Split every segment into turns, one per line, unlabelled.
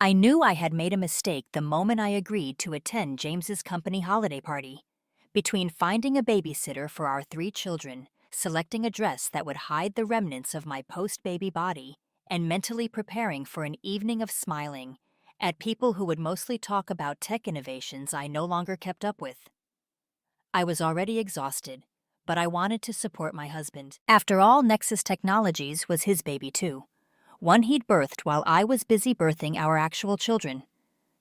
I knew I had made a mistake the moment I agreed to attend James's company holiday party. Between finding a babysitter for our 3 children, selecting a dress that would hide the remnants of my post-baby body, and mentally preparing for an evening of smiling at people who would mostly talk about tech innovations I no longer kept up with. I was already exhausted, but I wanted to support my husband. After all, Nexus Technologies was his baby too, one he'd birthed while I was busy birthing our actual children.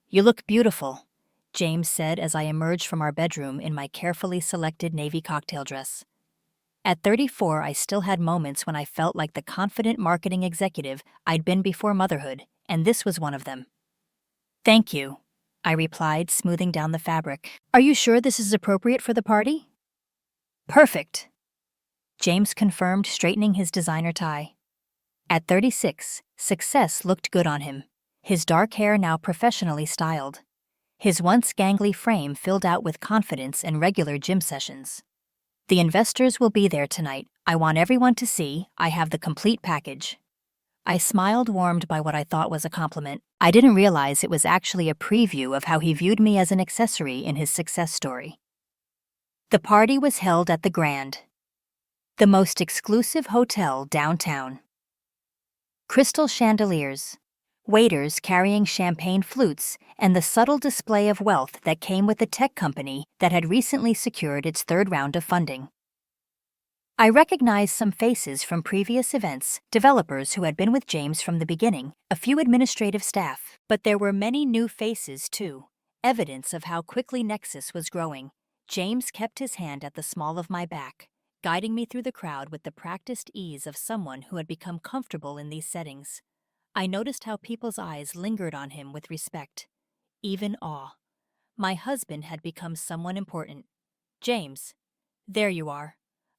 "You look beautiful," James said as I emerged from our bedroom in my carefully selected navy cocktail dress. At 34, I still had moments when I felt like the confident marketing executive I'd been before motherhood, and this was one of them. "Thank you," I replied, smoothing down the fabric. "Are you sure this is appropriate for the party?" "Perfect," James confirmed, straightening his designer tie. At 36, success looked good on him, his dark hair now professionally styled. His once gangly frame filled out with confidence and regular gym sessions. "The investors will be there tonight. I want everyone to see I have the complete package." I smiled, warmed by what I thought was a compliment. I didn't realize it was actually a preview of how he viewed me as an accessory in his success story. The party was held at the Grand, the most exclusive hotel downtown. Crystal chandeliers, waiters carrying champagne flutes, and the subtle display of wealth that came with the tech company that had recently secured its 3rd round of funding. I recognized some faces from previous events, developers who had been with James from the beginning, a few administrative staff, but there were many new faces too, evidence of how quickly Nexus was growing. James kept his hand at the small of my back, guiding me through the crowd with the practiced ease of someone who had become comfortable in these settings. I noticed how people's eyes lingered on him with respect, even awe. My husband had become someone important. "James, there you are."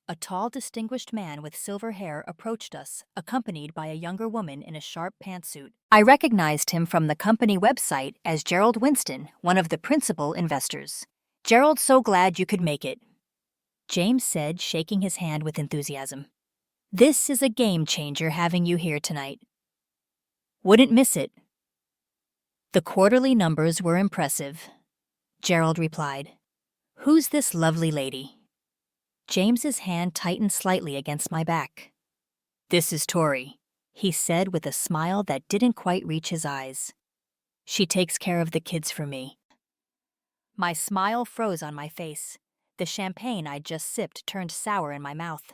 A tall, distinguished man with silver hair approached us, accompanied by a younger woman in a sharp pantsuit. I recognized him from the company website as Gerald Winston, one of the principal investors. "Gerald, so glad you could make it," James said, shaking his hand with enthusiasm. "This is a game changer having you here tonight. Wouldn't miss it." "The quarterly numbers were impressive," Gerald replied. "Who's this lovely lady?" James's hand tightened slightly against my back. "This is Tori," he said with a smile that didn't quite reach his eyes. "She takes care of the kids for me." My smile froze on my face. The champagne I'd just sipped turned sour in my mouth.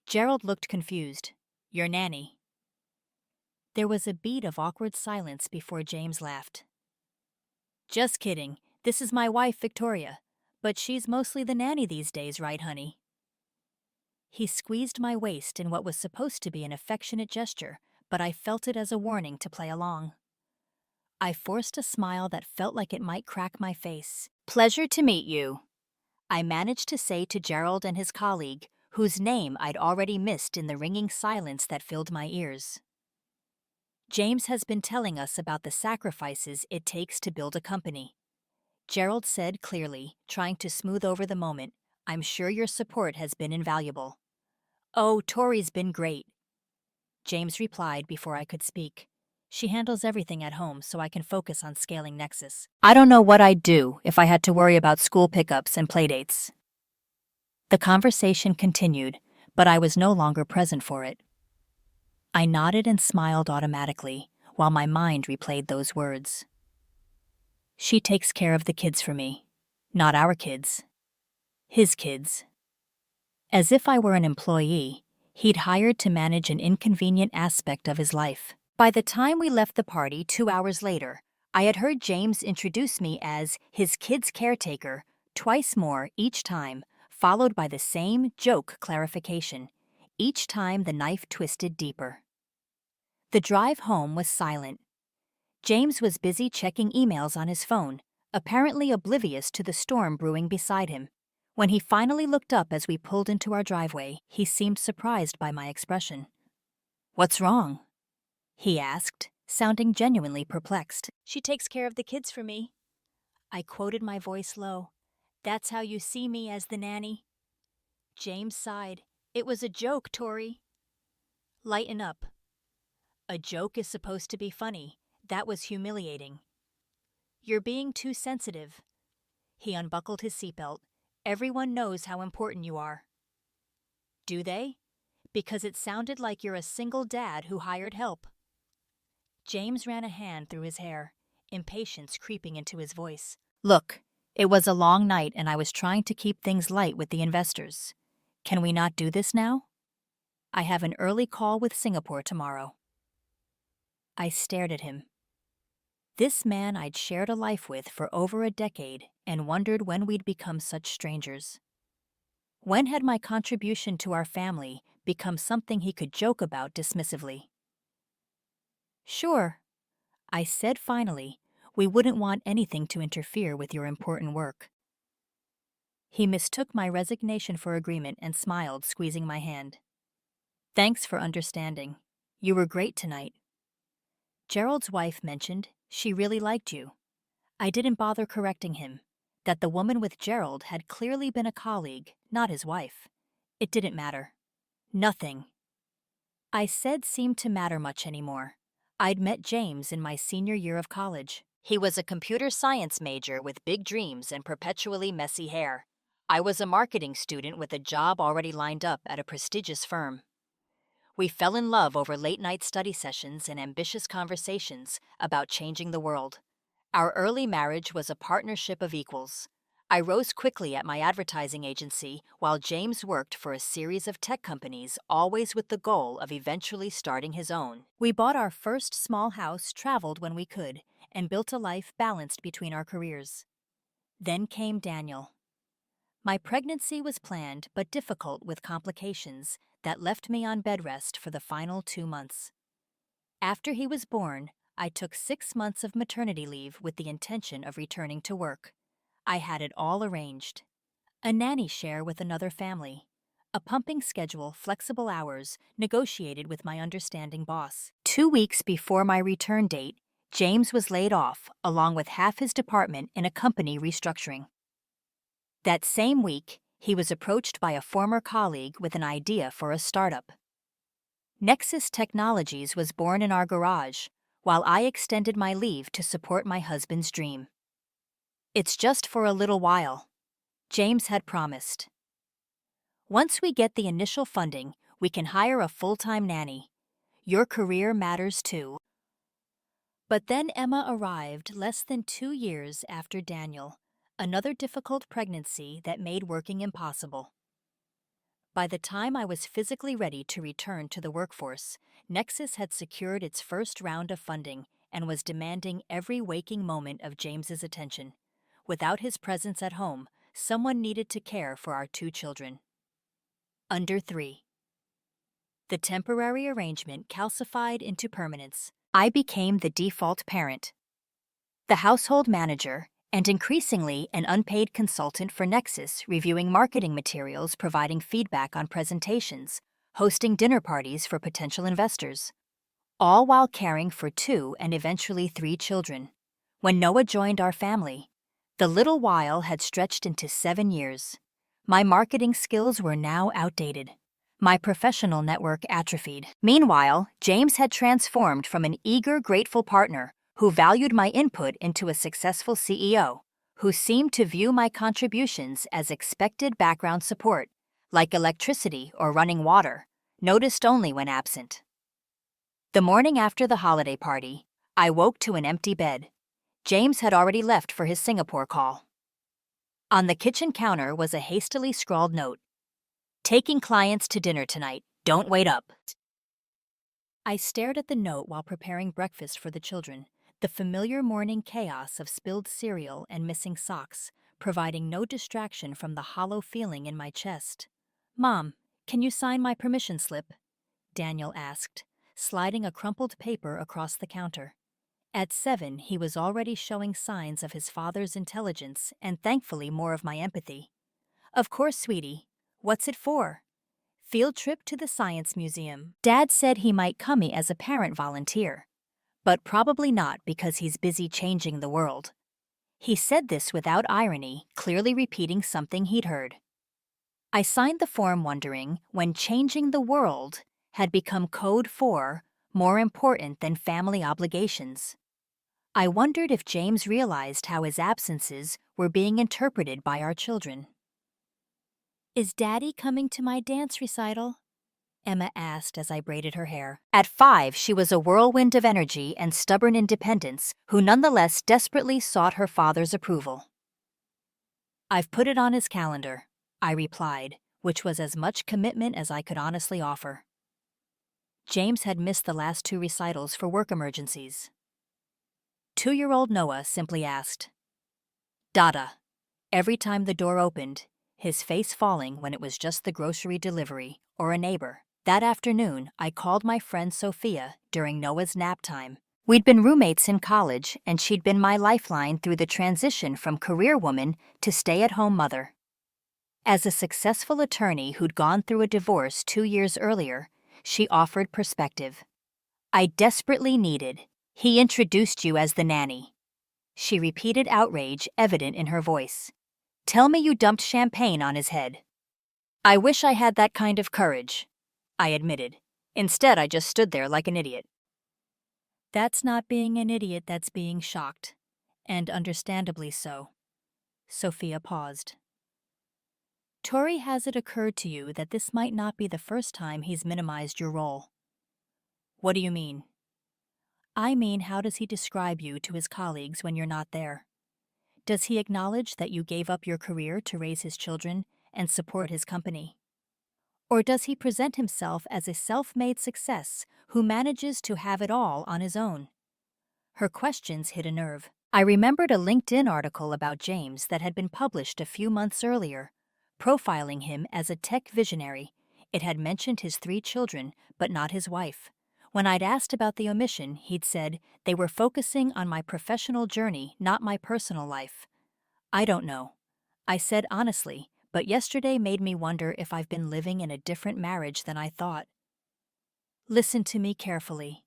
Gerald looked confused. "Your nanny." There was a beat of awkward silence before James laughed. "Just kidding. This is my wife, Victoria. But she's mostly the nanny these days, right, honey?" He squeezed my waist in what was supposed to be an affectionate gesture, but I felt it as a warning to play along. I forced a smile that felt like it might crack my face. "Pleasure to meet you," I managed to say to Gerald and his colleague, whose name I'd already missed in the ringing silence that filled my ears. "James has been telling us about the sacrifices it takes to build a company," Gerald said clearly, trying to smooth over the moment. "I'm sure your support has been invaluable." "Oh, Tori's been great," James replied before I could speak. "She handles everything at home so I can focus on scaling Nexus. I don't know what I'd do if I had to worry about school pickups and playdates." The conversation continued, but I was no longer present for it. I nodded and smiled automatically, while my mind replayed those words. "She takes care of the kids for me. Not our kids. His kids." As if I were an employee, he'd hired to manage an inconvenient aspect of his life. By the time we left the party 2 hours later, I had heard James introduce me as his kid's caretaker twice more each time, followed by the same joke clarification, each time the knife twisted deeper. The drive home was silent. James was busy checking emails on his phone, apparently oblivious to the storm brewing beside him. When he finally looked up as we pulled into our driveway, he seemed surprised by my expression. "What's wrong?" he asked, sounding genuinely perplexed. "She takes care of the kids for me." I quoted, my voice low. "That's how you see me, as the nanny?" James sighed. "It was a joke, Tori." "Lighten up. A joke is supposed to be funny. That was humiliating. You're being too sensitive. He unbuckled his seatbelt. Everyone knows how important you are. Do they? Because it sounded like you're a single dad who hired help. James ran a hand through his hair, impatience creeping into his voice. Look, it was a long night and I was trying to keep things light with the investors. Can we not do this now? I have an early call with Singapore tomorrow. I stared at him. This man I'd shared a life with for over a decade and wondered when we'd become such strangers. When had my contribution to our family become something he could joke about dismissively? Sure, I said finally, we wouldn't want anything to interfere with your important work. He mistook my resignation for agreement and smiled, squeezing my hand. Thanks for understanding. You were great tonight. Gerald's wife mentioned she really liked you. I didn't bother correcting him, that the woman with Gerald had clearly been a colleague, not his wife. It didn't matter. Nothing. I said seemed to matter much anymore. I'd met James in my senior year of college. He was a computer science major with big dreams and perpetually messy hair. I was a marketing student with a job already lined up at a prestigious firm. We fell in love over late-night study sessions and ambitious conversations about changing the world. Our early marriage was a partnership of equals. I rose quickly at my advertising agency while James worked for a series of tech companies, always with the goal of eventually starting his own. We bought our first small house, traveled when we could, and built a life balanced between our careers. Then came Daniel. My pregnancy was planned but difficult with complications that left me on bed rest for the final 2 months. After he was born, I took 6 months of maternity leave with the intention of returning to work. I had it all arranged. A nanny share with another family. A pumping schedule, flexible hours, negotiated with my understanding boss. 2 weeks before my return date, James was laid off, along with half his department in a company restructuring. That same week, he was approached by a former colleague with an idea for a startup. Nexus Technologies was born in our garage, while I extended my leave to support my husband's dream. It's just for a little while, James had promised. Once we get the initial funding, we can hire a full-time nanny. Your career matters too. But then Emma arrived less than 2 years after Daniel, another difficult pregnancy that made working impossible. By the time I was physically ready to return to the workforce, Nexus had secured its first round of funding and was demanding every waking moment of James's attention. Without his presence at home, someone needed to care for our 2 children. Under 3. The temporary arrangement calcified into permanence. I became the default parent, the household manager, and increasingly an unpaid consultant for Nexus, reviewing marketing materials, providing feedback on presentations, hosting dinner parties for potential investors, all while caring for 2 and eventually 3 children. When Noah joined our family, the little while had stretched into 7 years. My marketing skills were now outdated. My professional network atrophied. Meanwhile, James had transformed from an eager, grateful partner who valued my input into a successful CEO, who seemed to view my contributions as expected background support, like electricity or running water, noticed only when absent. The morning after the holiday party, I woke to an empty bed. James had already left for his Singapore call. On the kitchen counter was a hastily scrawled note. Taking clients to dinner tonight. Don't wait up. I stared at the note while preparing breakfast for the children, the familiar morning chaos of spilled cereal and missing socks, providing no distraction from the hollow feeling in my chest. Mom, can you sign my permission slip? Daniel asked, sliding a crumpled paper across the counter. At 7, he was already showing signs of his father's intelligence and thankfully more of my empathy. Of course, sweetie. What's it for? Field trip to the Science Museum. Dad said he might come as a parent volunteer, but probably not because he's busy changing the world. He said this without irony, clearly repeating something he'd heard. I signed the form wondering when changing the world had become code for more important than family obligations. I wondered if James realized how his absences were being interpreted by our children. "Is Daddy coming to my dance recital?" Emma asked as I braided her hair. At 5, she was a whirlwind of energy and stubborn independence who nonetheless desperately sought her father's approval. "I've put it on his calendar," I replied, which was as much commitment as I could honestly offer. James had missed the last 2 recitals for work emergencies. 2-year-old Noah simply asked, "Dada," every time the door opened, his face falling when it was just the grocery delivery or a neighbor. That afternoon, I called my friend Sophia during Noah's nap time. We'd been roommates in college, and she'd been my lifeline through the transition from career woman to stay-at-home mother. As a successful attorney who'd gone through a divorce 2 years earlier, she offered perspective. "I desperately needed. He introduced you as the nanny." She repeated, outrage evident in her voice. "Tell me you dumped champagne on his head." "I wish I had that kind of courage," I admitted. Instead, I just stood there like an idiot. "That's not being an idiot, that's being shocked. And understandably so." Sophia paused. "Tori, has it occurred to you that this might not be the first time he's minimized your role?" "What do you mean?" "I mean, how does he describe you to his colleagues when you're not there? Does he acknowledge that you gave up your career to raise his children and support his company? Or does he present himself as a self-made success who manages to have it all on his own?" Her questions hit a nerve. I remembered a LinkedIn article about James that had been published a few months earlier, profiling him as a tech visionary. It had mentioned his 3 children, but not his wife. When I'd asked about the omission, he'd said, "They were focusing on my professional journey, not my personal life." "I don't know," I said honestly, but yesterday made me wonder if I've been living in a different marriage than I thought. "Listen to me carefully,"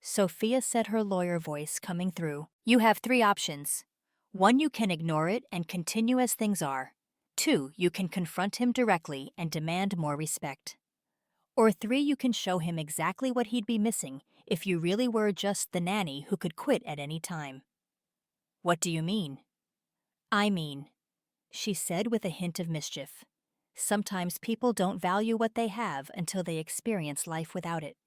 Sophia said, her lawyer voice coming through. "You have 3 options. 1, you can ignore it and continue as things are. 2, you can confront him directly and demand more respect. Or 3, you can show him exactly what he'd be missing if you really were just the nanny who could quit at any time." "What do you mean?" "I mean," she said with a hint of mischief, "sometimes people don't value what they have until they experience life without it."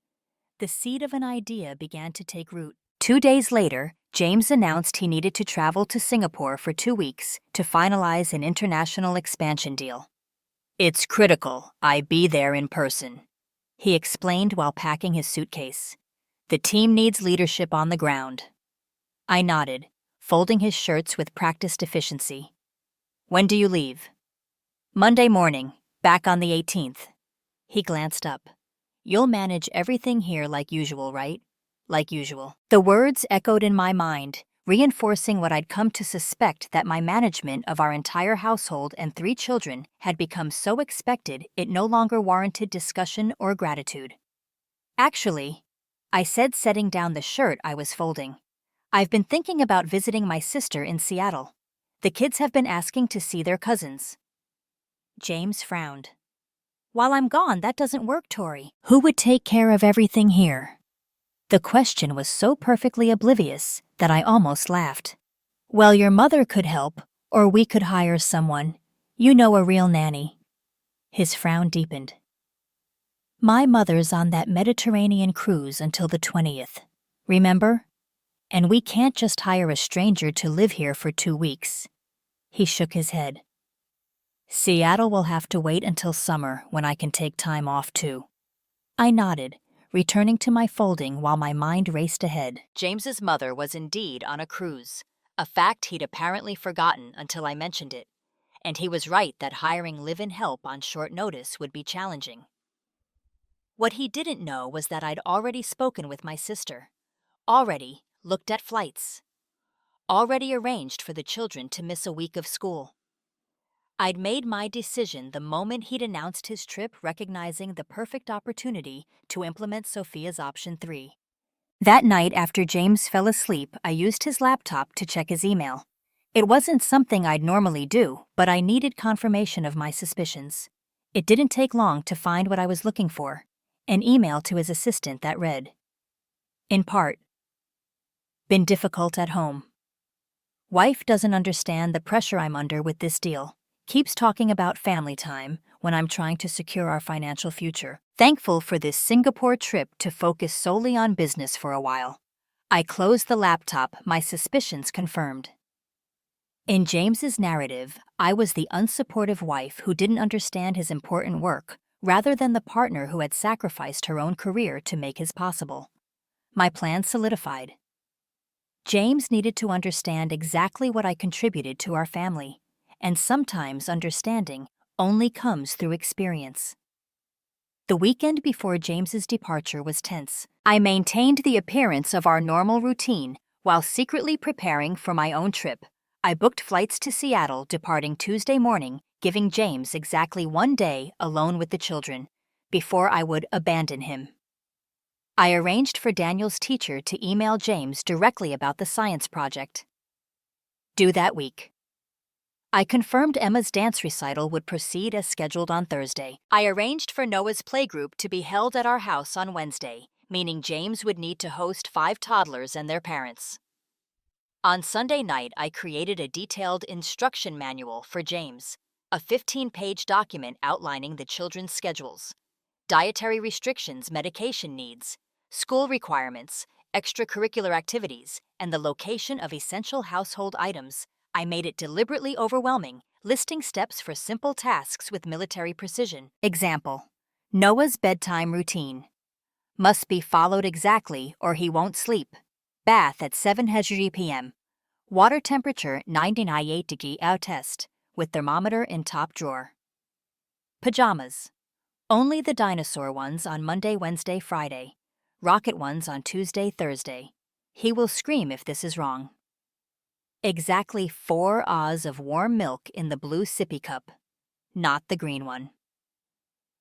The seed of an idea began to take root. 2 days later, James announced he needed to travel to Singapore for 2 weeks to finalize an international expansion deal. "It's critical I be there in person," he explained while packing his suitcase. "The team needs leadership on the ground." I nodded, folding his shirts with practiced efficiency. "When do you leave?" "Monday morning, back on the 18th. He glanced up. "You'll manage everything here like usual, right?" "Like usual." The words echoed in my mind, reinforcing what I'd come to suspect, that my management of our entire household and 3 children had become so expected it no longer warranted discussion or gratitude. "Actually," I said, setting down the shirt I was folding, "I've been thinking about visiting my sister in Seattle. The kids have been asking to see their cousins." James frowned. "While I'm gone, that doesn't work, Tori. Who would take care of everything here?" The question was so perfectly oblivious that I almost laughed. "Well, your mother could help, or we could hire someone. You know, a real nanny." His frown deepened. "My mother's on that Mediterranean cruise until the 20th. Remember? And we can't just hire a stranger to live here for 2 weeks. He shook his head. "Seattle will have to wait until summer, when I can take time off too." I nodded, returning to my folding while my mind raced ahead. James's mother was indeed on a cruise, a fact he'd apparently forgotten until I mentioned it. And he was right that hiring live-in help on short notice would be challenging. What he didn't know was that I'd already spoken with my sister, already looked at flights, already arranged for the children to miss a week of school. I'd made my decision the moment he'd announced his trip, recognizing the perfect opportunity to implement Sophia's option 3. That night after James fell asleep, I used his laptop to check his email. It wasn't something I'd normally do, but I needed confirmation of my suspicions. It didn't take long to find what I was looking for, an email to his assistant that read, "In part, Been difficult at home. Wife doesn't understand the pressure I'm under with this deal. Keeps talking about family time when I'm trying to secure our financial future. Thankful for this Singapore trip to focus solely on business for a while. I closed the laptop, my suspicions confirmed. In James's narrative, I was the unsupportive wife who didn't understand his important work, rather than the partner who had sacrificed her own career to make his possible. My plan solidified. James needed to understand exactly what I contributed to our family, and sometimes understanding only comes through experience. The weekend before James's departure was tense. I maintained the appearance of our normal routine while secretly preparing for my own trip. I booked flights to Seattle departing Tuesday morning, giving James exactly 1 day alone with the children, before I would abandon him. I arranged for Daniel's teacher to email James directly about the science project. Due that week. I confirmed Emma's dance recital would proceed as scheduled on Thursday. I arranged for Noah's playgroup to be held at our house on Wednesday, meaning James would need to host 5 toddlers and their parents. On Sunday night, I created a detailed instruction manual for James, a 15-page document outlining the children's schedules, dietary restrictions, medication needs, school requirements, extracurricular activities, and the location of essential household items. I made it deliberately overwhelming, listing steps for simple tasks with military precision. Example: Noah's bedtime routine. Must be followed exactly or he won't sleep. Bath at 7:00 p.m. Water temperature 98 out test, with thermometer in top drawer. Pajamas. Only the dinosaur ones on Monday, Wednesday, Friday. Rocket ones on Tuesday, Thursday. He will scream if this is wrong. Exactly 4 Oz of warm milk in the blue sippy cup, not the green one.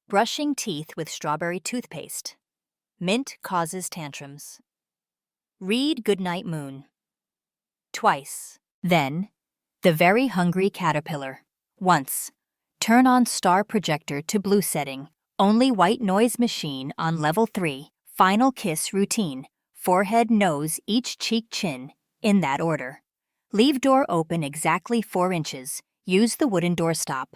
Brushing teeth with strawberry toothpaste. Mint causes tantrums. Read Goodnight Moon. Twice. Then, The Very Hungry Caterpillar. Once. Turn on star projector to blue setting. Only white noise machine on level 3. Final kiss routine. Forehead, nose, each cheek, chin, in that order. Leave door open exactly 4 inches. Use the wooden doorstop.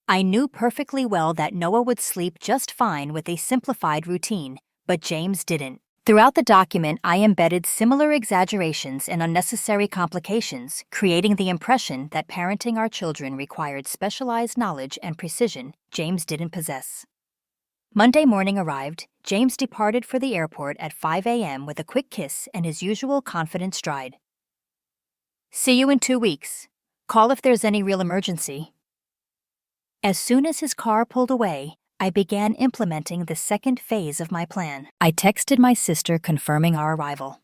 I knew perfectly well that Noah would sleep just fine with a simplified routine, but James didn't. Throughout the document, I embedded similar exaggerations and unnecessary complications, creating the impression that parenting our children required specialized knowledge and precision James didn't possess. Monday morning arrived. James departed for the airport at 5 a.m. with a quick kiss and his usual confident stride. See you in 2 weeks. Call if there's any real emergency. As soon as his car pulled away, I began implementing the second phase of my plan. I texted my sister confirming our arrival.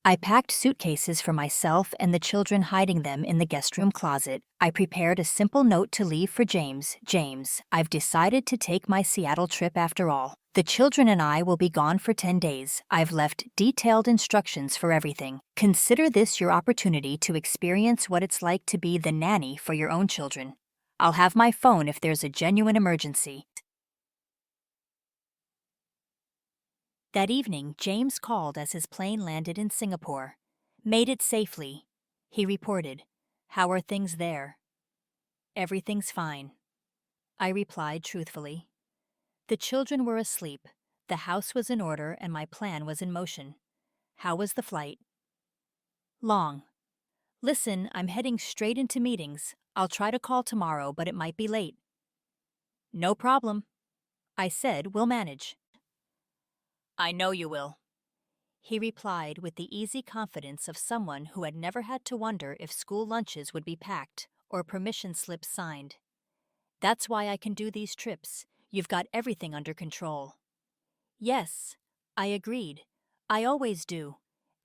I packed suitcases for myself and the children, hiding them in the guest room closet. I prepared a simple note to leave for James. James, I've decided to take my Seattle trip after all. The children and I will be gone for 10 days. I've left detailed instructions for everything. Consider this your opportunity to experience what it's like to be the nanny for your own children. I'll have my phone if there's a genuine emergency. That evening, James called as his plane landed in Singapore. Made it safely, he reported. How are things there? Everything's fine, I replied truthfully. The children were asleep, the house was in order, and my plan was in motion. How was the flight? Long. Listen, I'm heading straight into meetings. I'll try to call tomorrow, but it might be late. No problem, I said. We'll manage. I know you will, he replied with the easy confidence of someone who had never had to wonder if school lunches would be packed or permission slips signed. That's why I can do these trips. You've got everything under control. Yes, I agreed. I always do.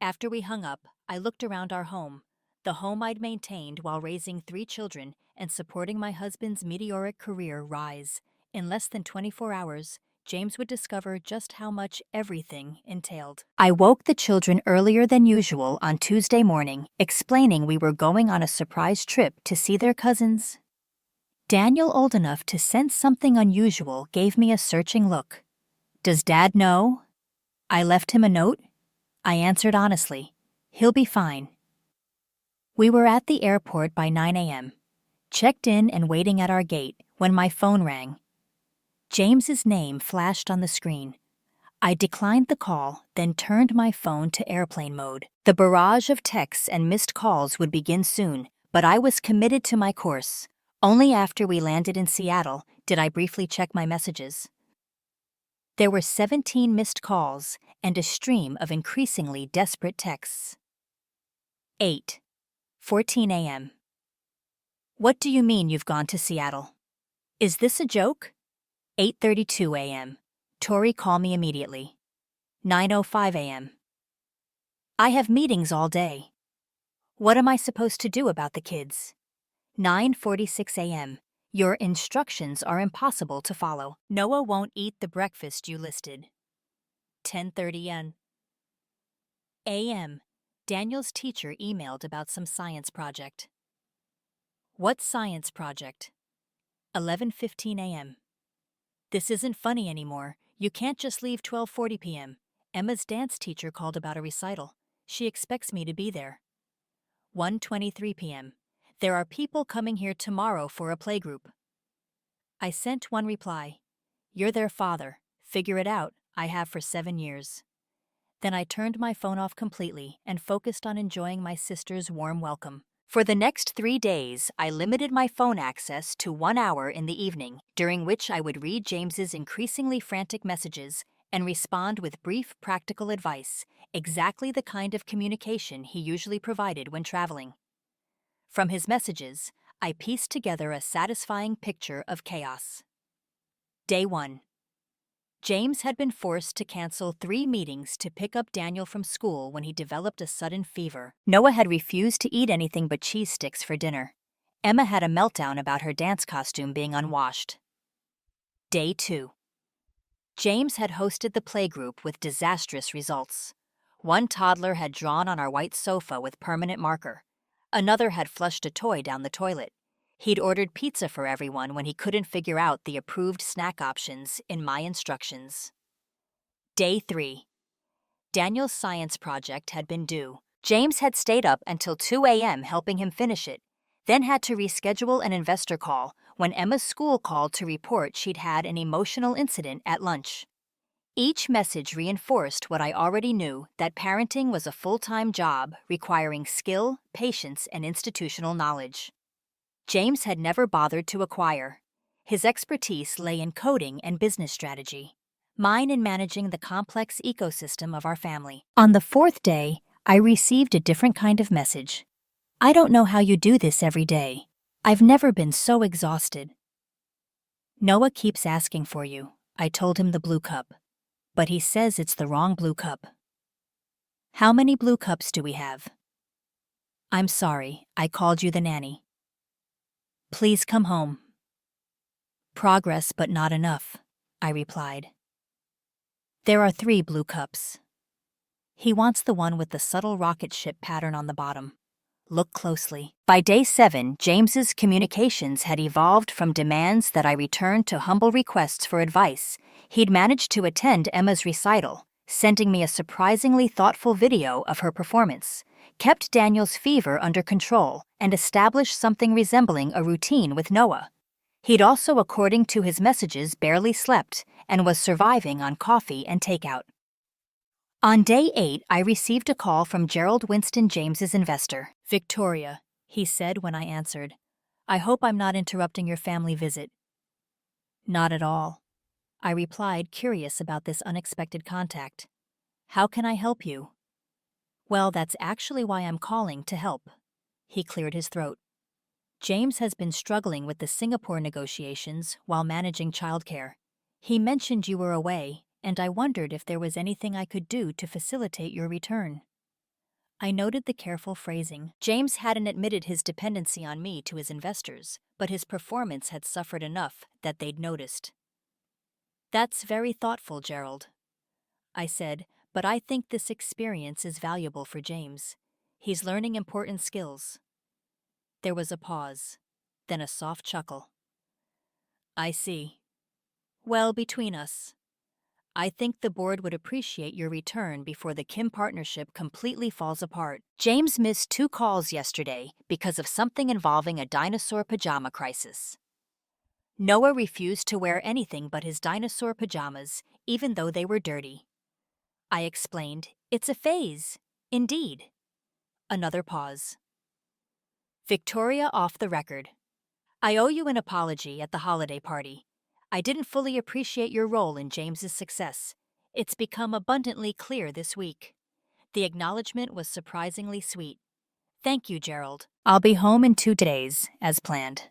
After we hung up, I looked around our home, the home I'd maintained while raising 3 children and supporting my husband's meteoric career rise. In less than 24 hours, James would discover just how much everything entailed. I woke the children earlier than usual on Tuesday morning, explaining we were going on a surprise trip to see their cousins. Daniel, old enough to sense something unusual, gave me a searching look. Does Dad know? I left him a note. I answered honestly. He'll be fine. We were at the airport by 9 a.m., checked in and waiting at our gate when my phone rang. James's name flashed on the screen. I declined the call, then turned my phone to airplane mode. The barrage of texts and missed calls would begin soon, but I was committed to my course. Only after we landed in Seattle did I briefly check my messages. There were 17 missed calls and a stream of increasingly desperate texts. 8:14 a.m. What do you mean you've gone to Seattle? Is this a joke? 8:32 a.m. Tori, call me immediately. 9:05 a.m. I have meetings all day. What am I supposed to do about the kids? 9:46 a.m. Your instructions are impossible to follow. Noah won't eat the breakfast you listed. 10:30 a.m. Daniel's teacher emailed about some science project. What science project? 11:15 a.m. This isn't funny anymore. You can't just leave 12:40 p.m. Emma's dance teacher called about a recital. She expects me to be there. 1:23 p.m. There are people coming here tomorrow for a playgroup. I sent one reply. You're their father. Figure it out. I have for 7 years. Then I turned my phone off completely and focused on enjoying my sister's warm welcome. For the next 3 days, I limited my phone access to 1 hour in the evening, during which I would read James's increasingly frantic messages and respond with brief practical advice, exactly the kind of communication he usually provided when traveling. From his messages, I pieced together a satisfying picture of chaos. Day 1. James had been forced to cancel 3 meetings to pick up Daniel from school when he developed a sudden fever. Noah had refused to eat anything but cheese sticks for dinner. Emma had a meltdown about her dance costume being unwashed. Day 2. James had hosted the playgroup with disastrous results. One toddler had drawn on our white sofa with permanent marker. Another had flushed a toy down the toilet. He'd ordered pizza for everyone when he couldn't figure out the approved snack options in my instructions. Day 3. Daniel's science project had been due. James had stayed up until 2 a.m. helping him finish it, then had to reschedule an investor call when Emma's school called to report she'd had an emotional incident at lunch. Each message reinforced what I already knew, that parenting was a full-time job requiring skill, patience, and institutional knowledge. James had never bothered to acquire. His expertise lay in coding and business strategy, mine in managing the complex ecosystem of our family. On the 4th day, I received a different kind of message. I don't know how you do this every day. I've never been so exhausted. Noah keeps asking for you. I told him the blue cup, but he says it's the wrong blue cup. How many blue cups do we have? I'm sorry, I called you the nanny. Please come home. Progress, but not enough, I replied. There are 3 blue cups. He wants the one with the subtle rocket ship pattern on the bottom. Look closely. By day 7, James's communications had evolved from demands that I returned to humble requests for advice. He'd managed to attend Emma's recital, sending me a surprisingly thoughtful video of her performance, kept Daniel's fever under control, and established something resembling a routine with Noah. He'd also, according to his messages, barely slept and was surviving on coffee and takeout. On day 8, I received a call from Gerald Winston James's investor. Victoria, he said when I answered. I hope I'm not interrupting your family visit. Not at all, I replied, curious about this unexpected contact. How can I help you? Well, that's actually why I'm calling, to help. He cleared his throat. James has been struggling with the Singapore negotiations while managing childcare. He mentioned you were away, and I wondered if there was anything I could do to facilitate your return. I noted the careful phrasing. James hadn't admitted his dependency on me to his investors, but his performance had suffered enough that they'd noticed. That's very thoughtful, Gerald, I said, but I think this experience is valuable for James. He's learning important skills. There was a pause, then a soft chuckle. I see. Well, between us, I think the board would appreciate your return before the Kim partnership completely falls apart. James missed 2 calls yesterday because of something involving a dinosaur pajama crisis. Noah refused to wear anything but his dinosaur pajamas, even though they were dirty. I explained, "It's a phase." Indeed. Another pause. Victoria off the record. I owe you an apology at the holiday party. I didn't fully appreciate your role in James's success. It's become abundantly clear this week. The acknowledgement was surprisingly sweet. Thank you, Gerald. I'll be home in 2 days, as planned.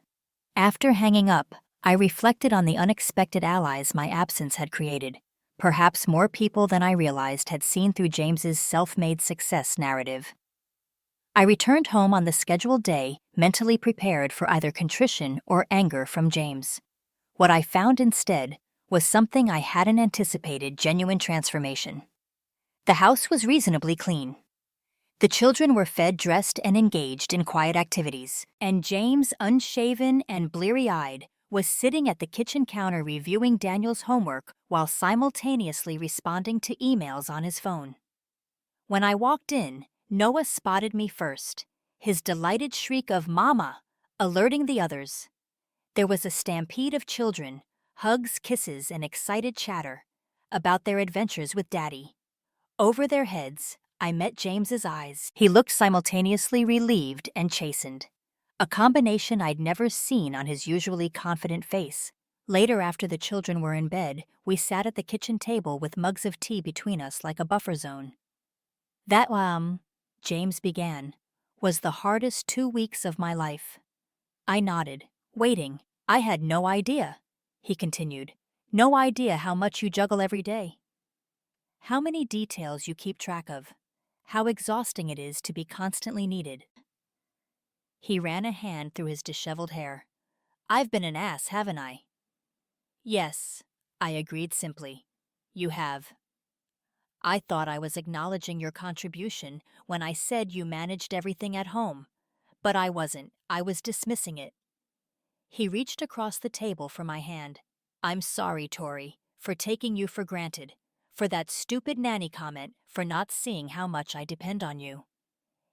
After hanging up, I reflected on the unexpected allies my absence had created. Perhaps more people than I realized had seen through James's self-made success narrative. I returned home on the scheduled day, mentally prepared for either contrition or anger from James. What I found instead was something I hadn't anticipated: genuine transformation. The house was reasonably clean. The children were fed, dressed, and engaged in quiet activities, and James, unshaven and bleary-eyed, was sitting at the kitchen counter reviewing Daniel's homework while simultaneously responding to emails on his phone. When I walked in, Noah spotted me first, his delighted shriek of "Mama!" alerting the others. There was a stampede of children, hugs, kisses, and excited chatter about their adventures with Daddy. Over their heads, I met James's eyes. He looked simultaneously relieved and chastened, a combination I'd never seen on his usually confident face. Later, after the children were in bed, we sat at the kitchen table with mugs of tea between us like a buffer zone. That, James began, was the hardest 2 weeks of my life. I nodded, waiting. I had no idea, he continued. No idea how much you juggle every day. How many details you keep track of. How exhausting it is to be constantly needed. He ran a hand through his disheveled hair. I've been an ass, haven't I? Yes, I agreed simply. You have. I thought I was acknowledging your contribution when I said you managed everything at home, but I wasn't. I was dismissing it. He reached across the table for my hand. I'm sorry, Tori, for taking you for granted, for that stupid nanny comment, for not seeing how much I depend on you.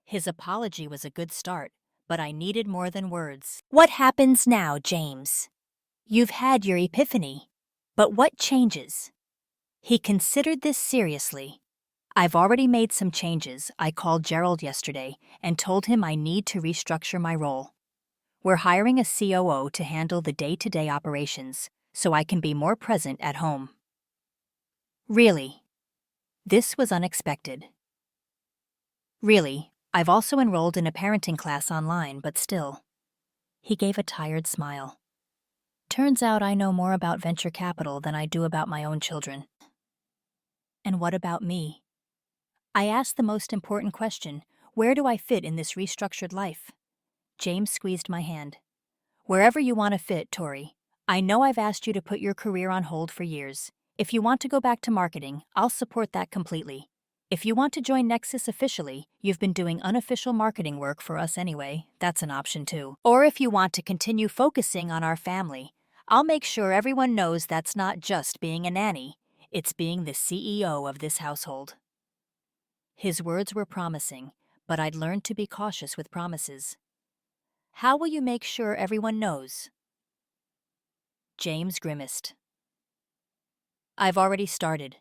His apology was a good start, but I needed more than words. What happens now, James? You've had your epiphany, but what changes? He considered this seriously. I've already made some changes. I called Gerald yesterday and told him I need to restructure my role. We're hiring a COO to handle the day-to-day operations, so I can be more present at home. Really? This was unexpected. Really, I've also enrolled in a parenting class online, but still. He gave a tired smile. Turns out I know more about venture capital than I do about my own children. And what about me? I asked the most important question: where do I fit in this restructured life? James squeezed my hand. Wherever you want to fit, Tori. I know I've asked you to put your career on hold for years. If you want to go back to marketing, I'll support that completely. If you want to join Nexus officially, you've been doing unofficial marketing work for us anyway, that's an option too. Or if you want to continue focusing on our family, I'll make sure everyone knows that's not just being a nanny, it's being the CEO of this household. His words were promising, but I'd learned to be cautious with promises. How will you make sure everyone knows? James grimaced. I've already started.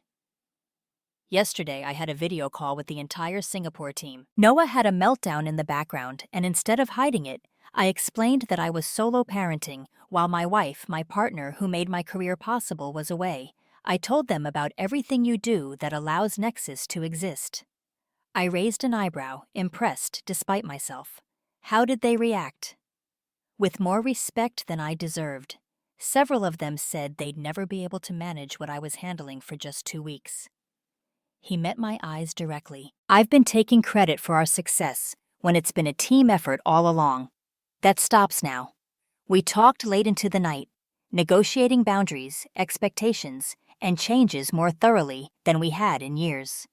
Yesterday, I had a video call with the entire Singapore team. Noah had a meltdown in the background, and instead of hiding it, I explained that I was solo parenting while my wife, my partner who made my career possible, was away. I told them about everything you do that allows Nexus to exist. I raised an eyebrow, impressed despite myself. How did they react? With more respect than I deserved. Several of them said they'd never be able to manage what I was handling for just 2 weeks. He met my eyes directly. I've been taking credit for our success when it's been a team effort all along. That stops now. We talked late into the night, negotiating boundaries, expectations, and changes more thoroughly than we had in years.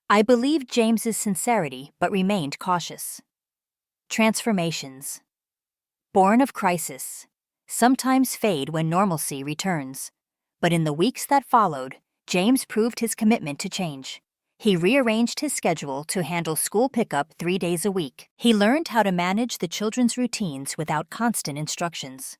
I believed James's sincerity but remained cautious. Transformations. Born of crisis, sometimes fade when normalcy returns. But in the weeks that followed, James proved his commitment to change. He rearranged his schedule to handle school pickup 3 days a week. He learned how to manage the children's routines without constant instructions.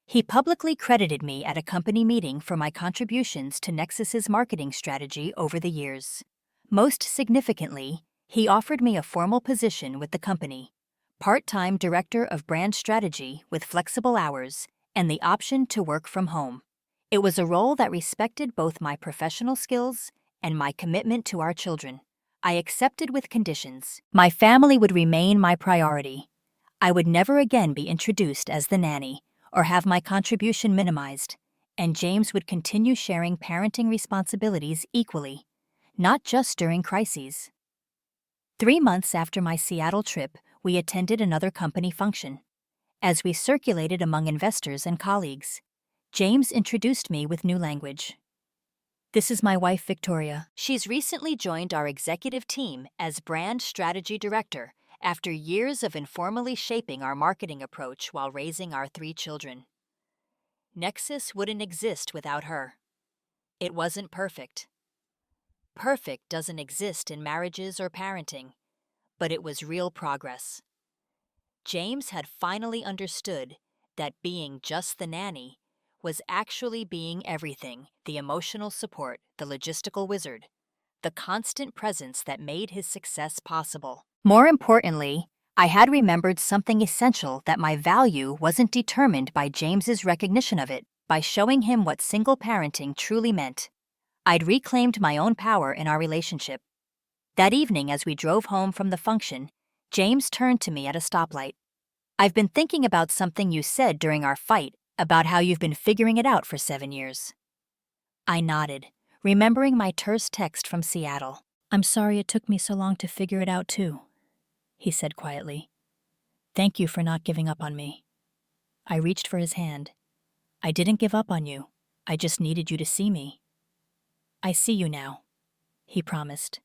He publicly credited me at a company meeting for my contributions to Nexus's marketing strategy over the years. Most significantly, he offered me a formal position with the company, part-time director of brand strategy with flexible hours and the option to work from home. It was a role that respected both my professional skills and my commitment to our children. I accepted with conditions. My family would remain my priority. I would never again be introduced as the nanny or have my contribution minimized, and James would continue sharing parenting responsibilities equally, not just during crises. 3 months after my Seattle trip, we attended another company function. As we circulated among investors and colleagues, James introduced me with new language. "This is my wife, Victoria. She's recently joined our executive team as brand strategy director after years of informally shaping our marketing approach while raising our 3 children. Nexus wouldn't exist without her. It wasn't perfect. Perfect doesn't exist in marriages or parenting, but it was real progress." James had finally understood that being just the nanny was actually being everything: the emotional support, the logistical wizard, the constant presence that made his success possible. More importantly, I had remembered something essential: that my value wasn't determined by James's recognition of it, by showing him what single parenting truly meant. I'd reclaimed my own power in our relationship. That evening, as we drove home from the function, James turned to me at a stoplight. "I've been thinking about something you said during our fight about how you've been figuring it out for 7 years. I nodded, remembering my terse text from Seattle. "I'm sorry it took me so long to figure it out too," he said quietly. "Thank you for not giving up on me." I reached for his hand. "I didn't give up on you. I just needed you to see me." "I see you now," he promised.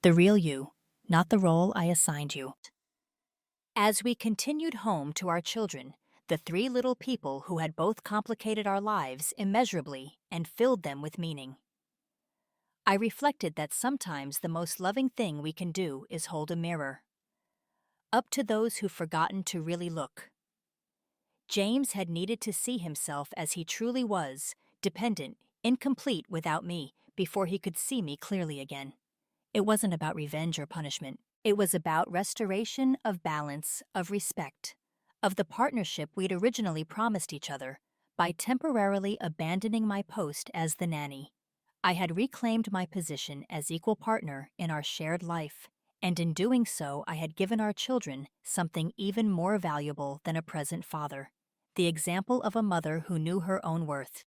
"The real you, not the role I assigned you." As we continued home to our children, the 3 little people who had both complicated our lives immeasurably and filled them with meaning, I reflected that sometimes the most loving thing we can do is hold a mirror up to those who've forgotten to really look. James had needed to see himself as he truly was, dependent, incomplete without me, before he could see me clearly again. It wasn't about revenge or punishment. It was about restoration of balance, of respect, of the partnership we'd originally promised each other by temporarily abandoning my post as the nanny. I had reclaimed my position as equal partner in our shared life, and in doing so, I had given our children something even more valuable than a present father: the example of a mother who knew her own worth.